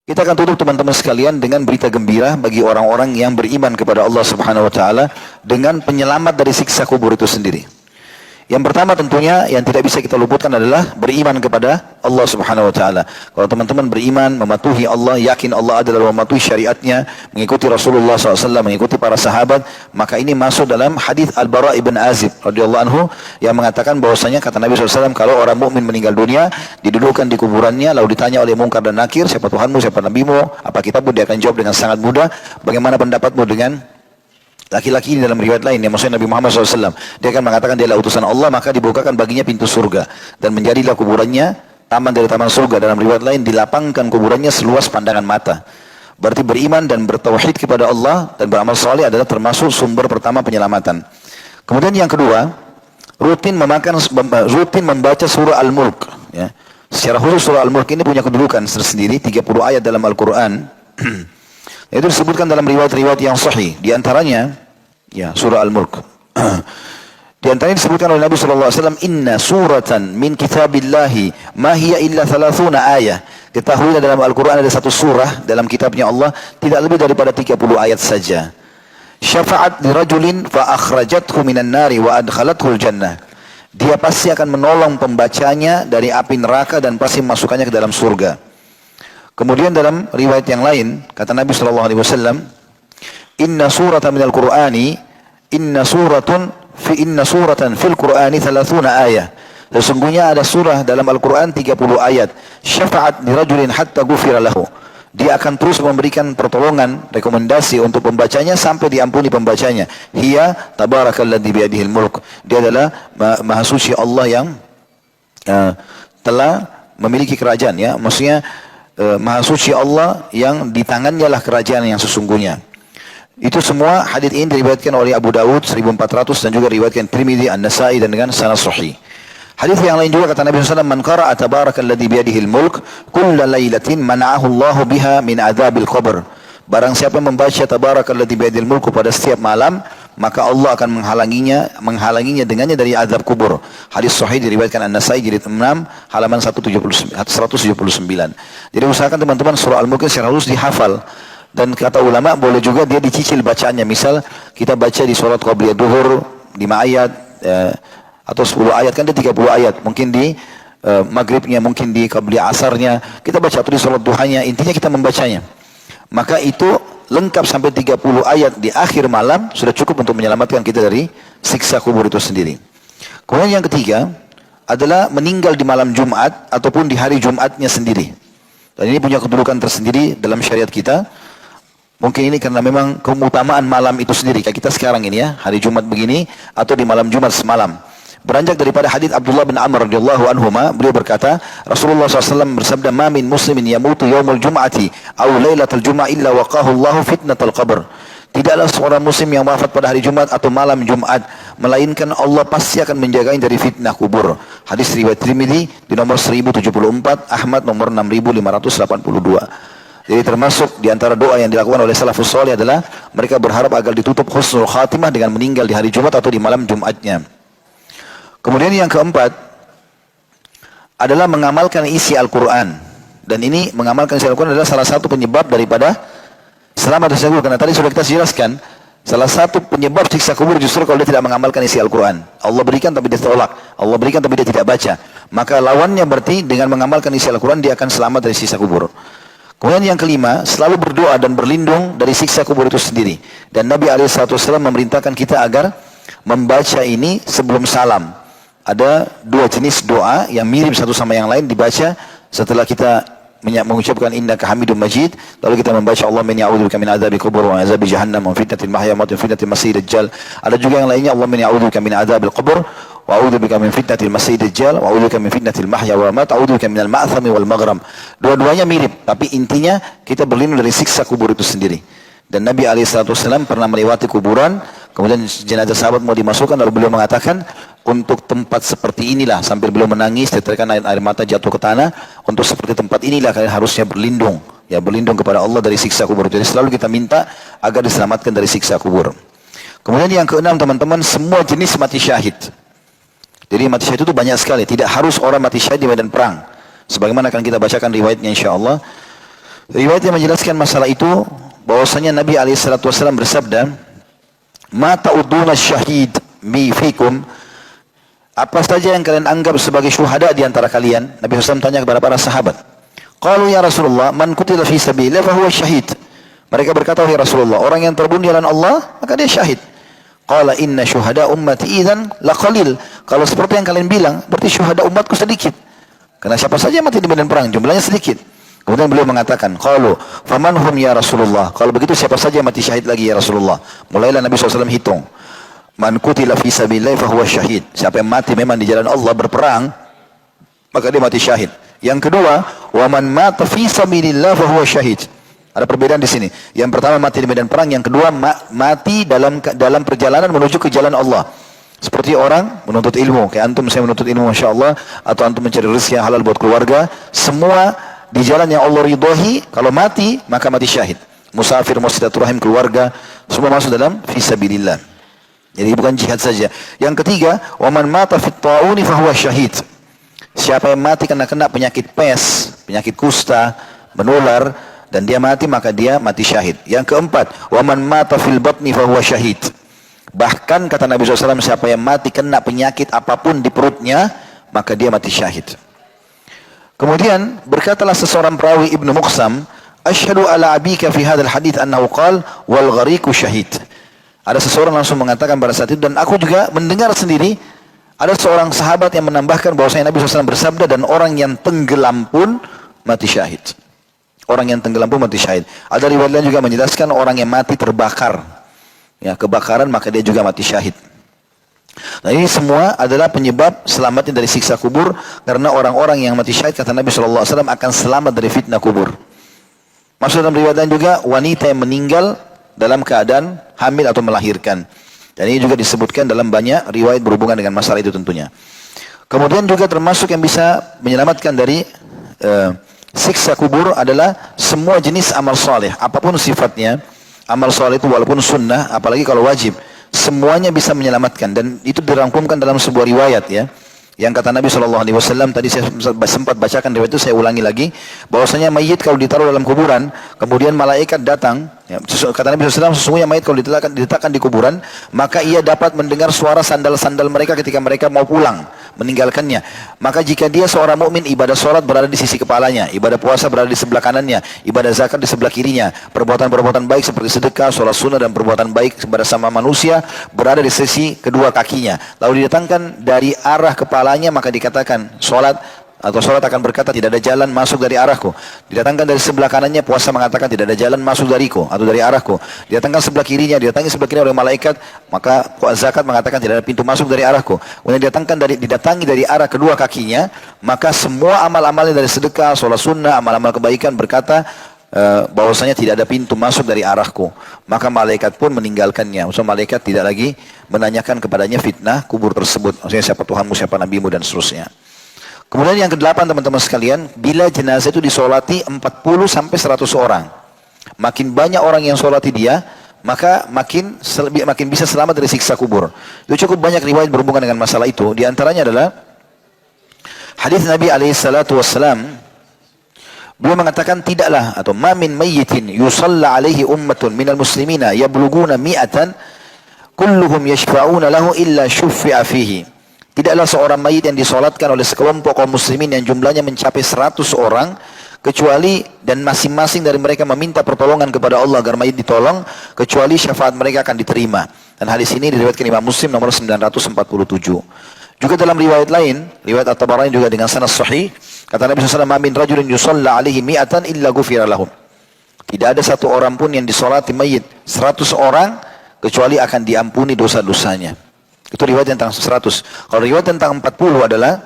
Kita akan tutup teman-teman sekalian dengan berita gembira bagi orang-orang yang beriman kepada Allah Subhanahu wa taala dengan penyelamat dari siksa kubur itu sendiri. Yang pertama tentunya yang tidak bisa kita luputkan adalah beriman kepada Allah Subhanahu wa taala. Kalau teman-teman beriman, mematuhi Allah, yakin Allah adalah mematuhi syariatnya, mengikuti Rasulullah SAW, mengikuti para sahabat, maka ini masuk dalam hadis Al-Bara ibn Azib radhiyallahu anhu yang mengatakan bahwasanya kata Nabi SAW, kalau orang mukmin meninggal dunia, didudukkan di kuburannya, lalu ditanya oleh Munkar dan Nakir, siapa Tuhanmu, siapa Nabimu, apa kitabmu, dia akan jawab dengan sangat mudah, bagaimana pendapatmu dengan laki-laki ini dalam riwayat lain yang maksudnya Nabi Muhammad SAW. Dia akan mengatakan dia adalah utusan Allah, maka dibukakan baginya pintu surga. Dan menjadilah kuburannya taman dari taman surga. Dalam riwayat lain dilapangkan kuburannya seluas pandangan mata. Berarti beriman dan bertauhid kepada Allah dan beramal saleh adalah termasuk sumber pertama penyelamatan. Kemudian yang kedua, rutin membaca surah Al-Mulk. Ya. Secara khusus surah Al-Mulk ini punya kedudukan tersendiri, 30 ayat dalam Al-Quran. Itu disebutkan dalam riwayat-riwayat yang sahih. Di antaranya, ya, surah Al-Mulk. Di antaranya disebutkan oleh Nabi SAW, Inna suratan min kitabillahi ma hiya illa 30 ayah. Ketahuilah dalam Al-Quran ada satu surah dalam kitabnya Allah, tidak lebih daripada 30 ayat saja. Syafa'at lirajulin fa akhrajathu minan nari wa adkhalathu al-jannah. Dia pasti akan menolong pembacanya dari api neraka dan pasti memasukkannya ke dalam surga. Kemudian dalam riwayat yang lain, kata Nabi SAW, Inna suratan minal Qur'ani, inna suratan fil Qur'ani 30 ayat. Sesungguhnya ada surah dalam Al-Quran 30 ayat. Syafa'at dirajulin hatta gufira lahu. Dia akan terus memberikan pertolongan, rekomendasi untuk pembacanya sampai diampuni pembacanya. Hiya tabarakalladzi biyadihil mulk. Dia adalah Maha Suci Allah yang telah memiliki kerajaan, ya. Maksudnya Maha Suci Allah yang di tangannya lah kerajaan yang sesungguhnya. Itu semua hadis ini diriwayatkan oleh Abu Dawud 1400 dan juga diriwayatkan Tirmidzi, An-Nasa'i dan dengan sanad sahih. Hadis yang lain juga kata Nabi SAW, Man qara'a tabarakalladzi biyadihil mulk kulla lailatin mana'ahu Allahu biha min adzabil qabr. Barang siapa membaca tabarakalladzi biyadihil mulk pada setiap malam, maka Allah akan menghalanginya dengannya dari azab kubur. Hadis sahih diriwayatkan An-Nasa'i jilid 6 halaman 179. Jadi usahakan teman-teman surah Al-Mulk secara khusus dihafal. Dan kata ulama boleh juga dia dicicil bacaannya. Misal kita baca di sholat qabliyah duhur 5 ayat atau 10 ayat, kan dia 30 ayat. Mungkin di maghribnya, mungkin di qabliyah asarnya. Kita baca atau di sholat duhanya, intinya kita membacanya. Maka itu lengkap sampai 30 ayat di akhir malam sudah cukup untuk menyelamatkan kita dari siksa kubur itu sendiri. Kemudian yang ketiga adalah meninggal di malam Jumat ataupun di hari Jumatnya sendiri. Dan ini punya kedudukan tersendiri dalam syariat kita. Mungkin ini karena memang keutamaan malam itu sendiri. Kayak kita sekarang ini, ya, hari Jumat begini atau di malam Jumat semalam. Beranjak daripada hadits Abdullah bin Amr radhiyallahu anhuma, beliau berkata, Rasulullah SAW bersabda, "Ma min muslimin yamutu yaumul jum'ati aw lailatul jum'ah illa waqahu Allahu fitnatal qabr." Tidaklah seorang muslim yang wafat pada hari Jumat atau malam Jumat, melainkan Allah pasti akan menjaganya dari fitnah kubur. Hadis riwayat Tirmidzi di nomor 1074, Ahmad nomor 6582. Jadi termasuk di antara doa yang dilakukan oleh salafus saleh adalah mereka berharap agar ditutup husnul khatimah dengan meninggal di hari Jumat atau di malam Jumatnya. Kemudian yang keempat adalah mengamalkan isi Al-Quran. Dan ini mengamalkan isi Al-Quran adalah salah satu penyebab daripada selamat dari siksa kubur. Karena tadi sudah kita jelaskan, salah satu penyebab siksa kubur justru kalau dia tidak mengamalkan isi Al-Quran. Allah berikan tapi dia tolak. Allah berikan tapi dia tidak baca. Maka lawannya berarti dengan mengamalkan isi Al-Quran dia akan selamat dari siksa kubur. Kemudian yang kelima, selalu berdoa dan berlindung dari siksa kubur itu sendiri. Dan Nabi SAW memerintahkan kita agar membaca ini sebelum salam. Ada dua jenis doa yang mirip satu sama yang lain dibaca setelah kita mengucapkan innaka hamidum majid, lalu kita membaca Allah min ya'udzubika min adzabil qabr wa azabi jahannam wa fitnatil mahya wa fitnatil masih dajjal. Ada juga yang lainnya Allah min ya'udzubika min adzabil qabr wa a'udzubika min fitnatil masih dajjal wa a'udzubika min fitnatil mahya wa mat a'udzubika minal ma'thami wal maghram. Dua-duanya mirip, tapi intinya kita berlindung dari siksa kubur itu sendiri. Dan Nabi SAW pernah melewati kuburan, kemudian jenazah sahabat mau dimasukkan, lalu beliau mengatakan, untuk tempat seperti inilah, sambil beliau menangis, tetekan air mata jatuh ke tanah, untuk seperti tempat inilah kalian harusnya berlindung, ya, berlindung kepada Allah dari siksa kubur. Jadi selalu kita minta agar diselamatkan dari siksa kubur. Kemudian yang keenam teman-teman, semua jenis mati syahid. Jadi mati syahid itu banyak sekali, tidak harus orang mati syahid di medan perang. Sebagaimana akan kita bacakan riwayatnya insyaAllah. Riwayat yang menjelaskan masalah itu, bahwasanya Nabi SAW bersabda, "Ma ta'uduna syahid mi fikum." Apa saja yang kalian anggap sebagai syuhada di antara kalian? Nabi SAW tanya kepada para sahabat. Qalu ya Rasulullah, man qutila fi sabilillah fa huwa syahid. Mereka berkata, ya Rasulullah, orang yang terbunuh di jalan Allah, maka dia syahid. Qala inna syuhada ummati idzan laqalil. Kalau seperti yang kalian bilang, berarti syuhada umatku sedikit. Karena siapa saja mati di medan perang, jumlahnya sedikit. Kemudian beliau mengatakan, qalu faman hum ya Rasulullah. Kalau begitu siapa saja yang mati syahid lagi ya Rasulullah. Mulailah Nabi SAW hitung. Man qutila fi sabilillah fa huwa syahid. Siapa yang mati memang di jalan Allah berperang, maka dia mati syahid. Yang kedua, wa man mata fi sabilillah fa huwa syahid. Ada perbedaan di sini. Yang pertama mati di medan perang, yang kedua mati dalam perjalanan menuju ke jalan Allah. Seperti orang menuntut ilmu, kayak antum saya menuntut ilmu masya-Allah, atau antum mencari rezeki yang halal buat keluarga, semua di jalan yang Allah ridhoi. Kalau mati, maka mati syahid. Musafir, mau silaturahim keluarga, semua masuk dalam fi sabilillah. Jadi bukan jihad saja. Yang ketiga, wa man mata fit ta'uni fa huwa syahid. Siapa yang mati karena kena penyakit pes, penyakit kusta, menular, dan dia mati, maka dia mati syahid. Yang keempat, wa man mata fil batni fa huwa syahid. Bahkan kata Nabi SAW, siapa yang mati kena penyakit apapun di perutnya, maka dia mati syahid. Kemudian berkatalah seseorang perawi Ibnu Muqsam, asyhadu ala abika fi hadzal hadits annahu qala wal ghariqu syahid. Ada seseorang langsung mengatakan pada saat itu, dan aku juga mendengar sendiri, ada seorang sahabat yang menambahkan bahwasanya Nabi SAW bersabda, dan orang yang tenggelam pun mati syahid. Orang yang tenggelam pun mati syahid. Ada riwayat lain juga menjelaskan orang yang mati terbakar, ya, kebakaran, maka dia juga mati syahid. Nah, ini semua adalah penyebab selamatnya dari siksa kubur, karena orang-orang yang mati syahid, kata Nabi SAW, akan selamat dari fitnah kubur. Maksud dalam riwayat lain juga, wanita yang meninggal dalam keadaan hamil atau melahirkan. Dan ini juga disebutkan dalam banyak riwayat berhubungan dengan masalah itu tentunya. Kemudian juga termasuk yang bisa menyelamatkan dari siksa kubur adalah semua jenis amal soleh, apapun sifatnya. Amal soleh itu walaupun sunnah, apalagi kalau wajib, semuanya bisa menyelamatkan. Dan itu dirangkumkan dalam sebuah riwayat, ya, yang kata Nabi SAW, tadi saya sempat bacakan riwayat itu, saya ulangi lagi, bahwasanya mayit kalau ditaruh dalam kuburan, kemudian malaikat datang, ya, kata Nabi SAW, sesungguhnya mayit kalau diletakkan di kuburan, maka ia dapat mendengar suara sandal-sandal mereka ketika mereka mau pulang, meninggalkannya. Maka jika dia seorang mukmin, ibadah sholat berada di sisi kepalanya, ibadah puasa berada di sebelah kanannya, ibadah zakat di sebelah kirinya, perbuatan-perbuatan baik seperti sedekah, sholat sunnah, dan perbuatan baik kepada sama manusia berada di sisi kedua kakinya. Lalu didatangkan dari arah kepalanya, maka dikatakan sholat, atau sholat akan berkata, tidak ada jalan masuk dari arahku. Didatangkan dari sebelah kanannya, puasa mengatakan tidak ada jalan masuk dariku atau dari arahku. Didatangkan sebelah kirinya, didatangi sebelah kiri oleh malaikat, maka zakat mengatakan tidak ada pintu masuk dari arahku. Kemudian didatangi dari arah kedua kakinya, maka semua amal-amalnya dari sedekah, sholat sunnah, amal-amal kebaikan berkata bahwasanya tidak ada pintu masuk dari arahku. Maka malaikat pun meninggalkannya. Maksudnya malaikat tidak lagi menanyakan kepadanya fitnah kubur tersebut. Maksudnya siapa Tuhanmu, siapa Nabimu, dan seterusnya. Kemudian yang kedelapan, teman-teman sekalian, bila jenazah itu disolati 40 sampai 100 orang. Makin banyak orang yang solati dia, maka makin bisa selamat dari siksa kubur. Itu cukup banyak riwayat berhubungan dengan masalah itu. Di antaranya adalah hadis Nabi SAW. Beliau mengatakan, tidaklah, atau ma min mayyitin yusalla alaihi ummatun minal muslimina yabluguna mi'atan kulluhum yashfa'una lahu illa syuffi'a fihi. Tidaklah seorang mayit yang disolatkan oleh sekelompok kaum muslimin yang jumlahnya mencapai 100 orang, kecuali, dan masing-masing dari mereka meminta pertolongan kepada Allah agar mayit ditolong, kecuali syafaat mereka akan diterima. Dan hadis ini diriwayatkan Imam Muslim nomor 947. Juga dalam riwayat lain, riwayat At-Tabarani juga dengan sanad sahih, kata Nabi SAW, "Ma min rajulin yusalla alaihi mi'atan illa ghufira lahum." Tidak ada satu orang pun yang disolati mayit 100 orang, kecuali akan diampuni dosa-dosanya. Itu riwayat tentang 100. Kalau riwayat tentang 40 adalah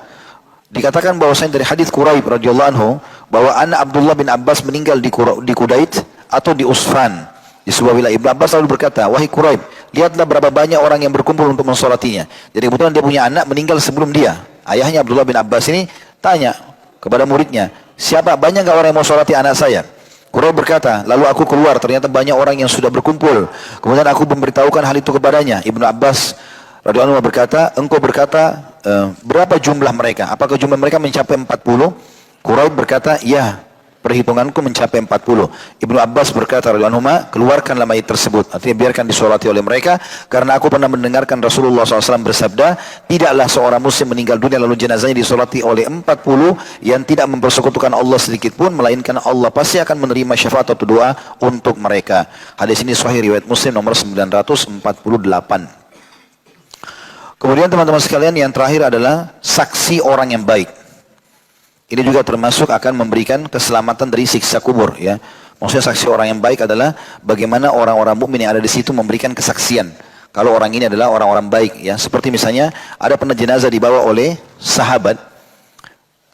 dikatakan bahwasanya dari hadis Quraib radhiyallahu anhu, bahwa anak Abdullah bin Abbas meninggal di Qudait atau di Usfan, di sebuah wilayah. Ibnu Abbas lalu berkata, "Wahai Quraib, lihatlah berapa banyak orang yang berkumpul untuk mensolatinya." Jadi kebetulan dia punya anak meninggal sebelum dia. Ayahnya Abdullah bin Abbas ini tanya kepada muridnya, "Siapa, banyak enggak orang yang mau solati anak saya?" Quraib berkata, "Lalu aku keluar, ternyata banyak orang yang sudah berkumpul. Kemudian aku memberitahukan hal itu kepadanya." Ibnu Abbas radhiyallahu anhu berkata, "Engkau berkata berapa jumlah mereka? Apakah jumlah mereka mencapai 40?" Quraib berkata, "Ya." perhitunganku mencapai 40. Ibnu Abbas berkata radhiyallahu anhu, keluarkanlah mayit tersebut, artinya biarkan disolati oleh mereka, karena aku pernah mendengarkan Rasulullah SAW bersabda, tidaklah seorang muslim meninggal dunia lalu jenazahnya disolati oleh 40 yang tidak mempersekutukan Allah sedikit pun, melainkan Allah pasti akan menerima syafaat atau doa untuk mereka. Hadis ini sahih riwayat Muslim nomor 948. Kemudian teman-teman sekalian, yang terakhir adalah saksi orang yang baik. Ini juga termasuk akan memberikan keselamatan dari siksa kubur, ya. Maksudnya saksi orang yang baik adalah bagaimana orang-orang mukmin yang ada di situ memberikan kesaksian kalau orang ini adalah orang-orang baik, ya. Seperti misalnya ada pernah jenazah dibawa oleh sahabat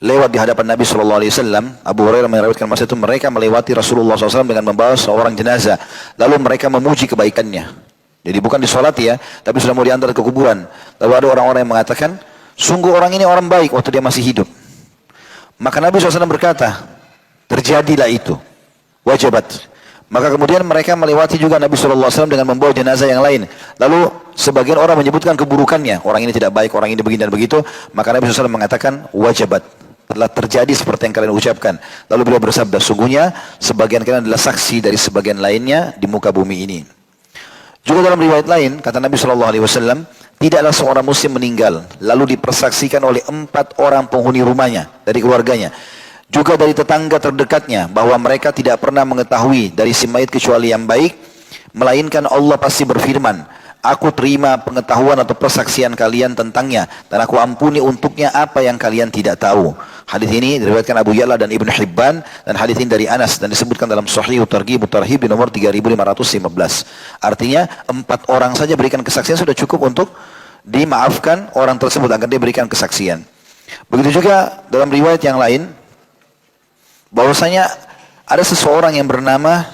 lewat di hadapan Nabi SAW. Abu Hurairah meriwayatkan masa itu mereka melewati Rasulullah SAW dengan membawa seorang jenazah, lalu mereka memuji kebaikannya. Jadi bukan disolati, ya, tapi sudah mau diantar ke kuburan. Lalu ada orang-orang yang mengatakan, sungguh orang ini orang baik waktu dia masih hidup. Maka Nabi SAW berkata, terjadilah itu, wajibat. Maka kemudian mereka melewati juga Nabi SAW dengan membawa jenazah yang lain. Lalu sebagian orang menyebutkan keburukannya, orang ini tidak baik, orang ini begini dan begitu. Maka Nabi SAW mengatakan, wajibat, telah terjadi seperti yang kalian ucapkan. Lalu beliau bersabda, sungguhnya sebagian kalian adalah saksi dari sebagian lainnya di muka bumi ini. Juga dalam riwayat lain, kata Nabi SAW, tidaklah seorang muslim meninggal lalu dipersaksikan oleh 4 orang penghuni rumahnya dari keluarganya, juga dari tetangga terdekatnya, bahwa mereka tidak pernah mengetahui dari si mayit kecuali yang baik, melainkan Allah pasti berfirman, aku terima pengetahuan atau persaksian kalian tentangnya, dan aku ampuni untuknya apa yang kalian tidak tahu. Hadis ini diriwayatkan Abu Ya'la dan Ibn Hibban, dan hadis ini dari Anas dan disebutkan dalam Sahih Targhib Tarhib di nomor 3515. Artinya 4 orang saja berikan kesaksian sudah cukup untuk dimaafkan orang tersebut agar dia berikan kesaksian. Begitu juga dalam riwayat yang lain, bahwasanya ada seseorang yang bernama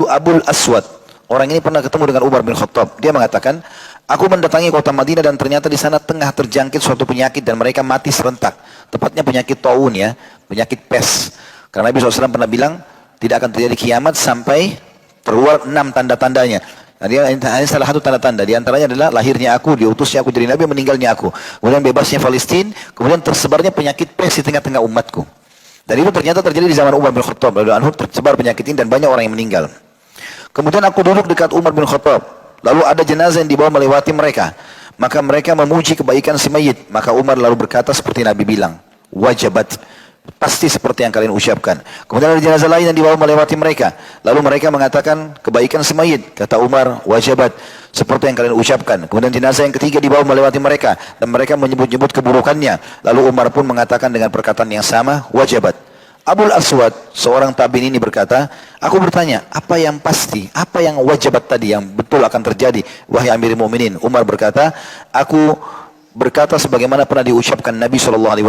Abul Aswad. Orang ini pernah ketemu dengan Umar bin Khattab. Dia mengatakan, aku mendatangi kota Madinah dan ternyata di sana tengah terjangkit suatu penyakit dan mereka mati serentak. Tepatnya penyakit taun, ya, penyakit pes. Karena Nabi SAW pernah bilang, tidak akan terjadi kiamat sampai keluar 6 tanda-tandanya. Nah, ini salah satu tanda-tanda. Di antaranya adalah lahirnya aku, diutusnya aku jadi Nabi, meninggalnya aku. Kemudian bebasnya Palestina, kemudian tersebarnya penyakit pes di tengah-tengah umatku. Dan itu ternyata terjadi di zaman Umar bin Khattab. Lalu tersebar penyakit ini dan banyak orang yang meninggal. Kemudian aku duduk dekat Umar bin Khattab. Lalu ada jenazah yang dibawa melewati mereka. Maka mereka memuji kebaikan si mayit. Maka Umar lalu berkata seperti Nabi bilang, wajibat, pasti seperti yang kalian ucapkan. Kemudian ada jenazah lain yang dibawa melewati mereka. Lalu mereka mengatakan kebaikan si mayit. Kata Umar, wajibat, seperti yang kalian ucapkan. Kemudian jenazah yang ketiga dibawa melewati mereka. Dan mereka menyebut-nyebut keburukannya. Lalu Umar pun mengatakan dengan perkataan yang sama, wajibat. Abul Aswad, seorang tabi'in ini berkata, aku bertanya, apa yang pasti, apa yang wajibat tadi yang betul akan terjadi, wahai Amirul Mukminin? Umar berkata, aku berkata sebagaimana pernah diucapkan Nabi SAW,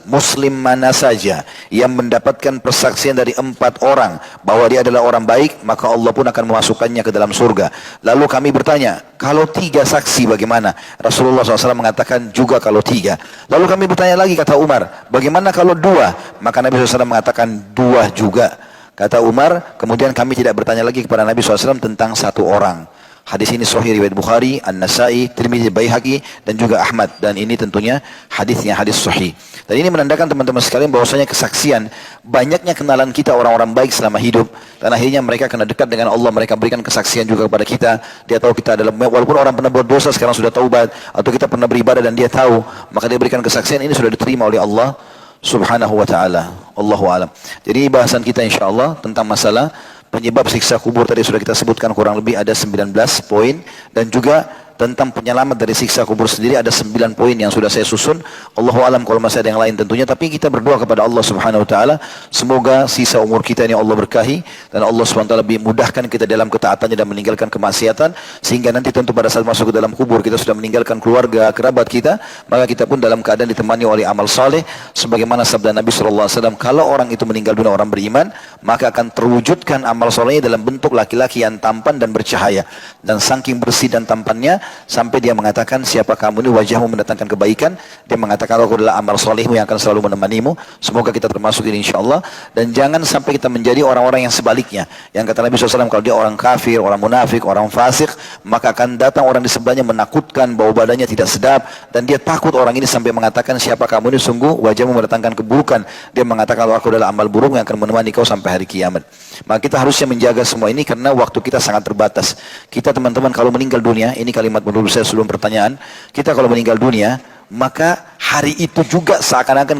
Muslim mana saja yang mendapatkan persaksian dari 4 orang bahwa dia adalah orang baik, maka Allah pun akan memasukkannya ke dalam surga. Lalu kami bertanya, kalau 3 saksi bagaimana? Rasulullah SAW mengatakan juga kalau 3. Lalu kami bertanya lagi, kata Umar, bagaimana kalau 2? Maka Nabi SAW mengatakan 2 juga. Kata Umar, kemudian kami tidak bertanya lagi kepada Nabi SAW tentang 1 orang. Hadis ini sahih riwayat Bukhari, An-Nasai, Tirmidzi, Baihaqi dan juga Ahmad, dan ini tentunya hadisnya hadis sahih. Dan ini menandakan teman-teman sekalian bahwasanya kesaksian, banyaknya kenalan kita orang-orang baik selama hidup, dan akhirnya mereka kena dekat dengan Allah, mereka berikan kesaksian juga kepada kita. Dia tahu kita adalah, walaupun orang pernah berdosa sekarang sudah taubat, atau kita pernah beribadah dan dia tahu, maka dia berikan kesaksian, ini sudah diterima oleh Allah Subhanahu wa ta'ala. Allahu a'lam. Jadi bahasan kita insyaallah tentang masalah penyebab siksa kubur tadi sudah kita sebutkan, kurang lebih ada 19 poin, dan juga tentang penyelamat dari siksa kubur sendiri ada 9 poin yang sudah saya susun. Allahu alam kalau masih ada yang lain tentunya, tapi kita berdoa kepada Allah Subhanahu wa taala semoga sisa umur kita ini Allah berkahi dan Allah Subhanahu wa taala lebih mudahkan kita dalam ketaatannya dan meninggalkan kemaksiatan, sehingga nanti tentu pada saat masuk ke dalam kubur kita sudah meninggalkan keluarga kerabat kita, maka kita pun dalam keadaan ditemani oleh amal saleh sebagaimana sabda Nabi sallallahu alaihi wasallam, kalau orang itu meninggal dunia orang beriman, maka akan terwujudkan amal salehnya dalam bentuk laki-laki yang tampan dan bercahaya, dan saking bersih dan tampannya sampai dia mengatakan, siapa kamu ini, wajahmu mendatangkan kebaikan. Dia mengatakan, aku adalah amal solehmu yang akan selalu menemanimu. Semoga kita termasuk ini insyaAllah. Dan jangan sampai kita menjadi orang-orang yang sebaliknya. Yang kata Nabi SAW, kalau dia orang kafir, orang munafik, orang fasik, maka akan datang orang di sebelahnya menakutkan, bau badannya tidak sedap, dan dia takut orang ini sampai mengatakan, siapa kamu ini, sungguh wajahmu mendatangkan keburukan. Dia mengatakan, aku adalah amal buruk yang akan menemani kau sampai hari kiamat. Maka kita harusnya menjaga semua ini karena waktu kita sangat terbatas. Kita teman-teman kalau meninggal dunia, ini kalimat menurut saya sebelum pertanyaan, kita kalau meninggal dunia, maka hari itu juga seakan-akan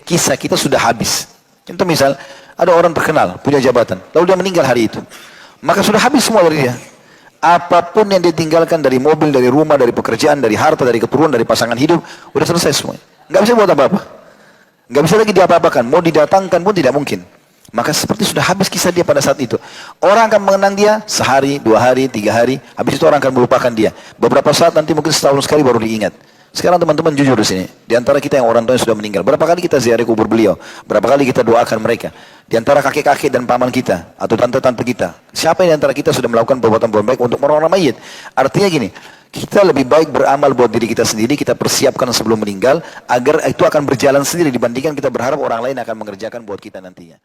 kisah kita sudah habis. Contoh misal, ada orang terkenal, punya jabatan, lalu dia meninggal hari itu, maka sudah habis semua dari dia. Apapun yang dia tinggalkan dari mobil, dari rumah, dari pekerjaan, dari harta, dari keturunan, dari pasangan hidup, udah selesai semua. Nggak bisa buat apa-apa. Nggak bisa lagi diapa-apakan, mau didatangkan pun tidak mungkin. Maka seperti sudah habis kisah dia pada saat itu. Orang akan mengenang dia sehari, 2 hari, 3 hari. Habis itu orang akan melupakan dia. Beberapa saat nanti mungkin setahun sekali baru diingat. Sekarang teman-teman jujur di sini. Di antara kita yang orang tua yang sudah meninggal, berapa kali kita ziarah kubur beliau? Berapa kali kita doakan mereka? Di antara kakek-kakek dan paman kita atau tante-tante kita, siapa yang di antara kita sudah melakukan perbuatan baik untuk orang-orang mayit? Artinya gini, kita lebih baik beramal buat diri kita sendiri, kita persiapkan sebelum meninggal, agar itu akan berjalan sendiri dibandingkan kita berharap orang lain akan mengerjakan buat kita nantinya.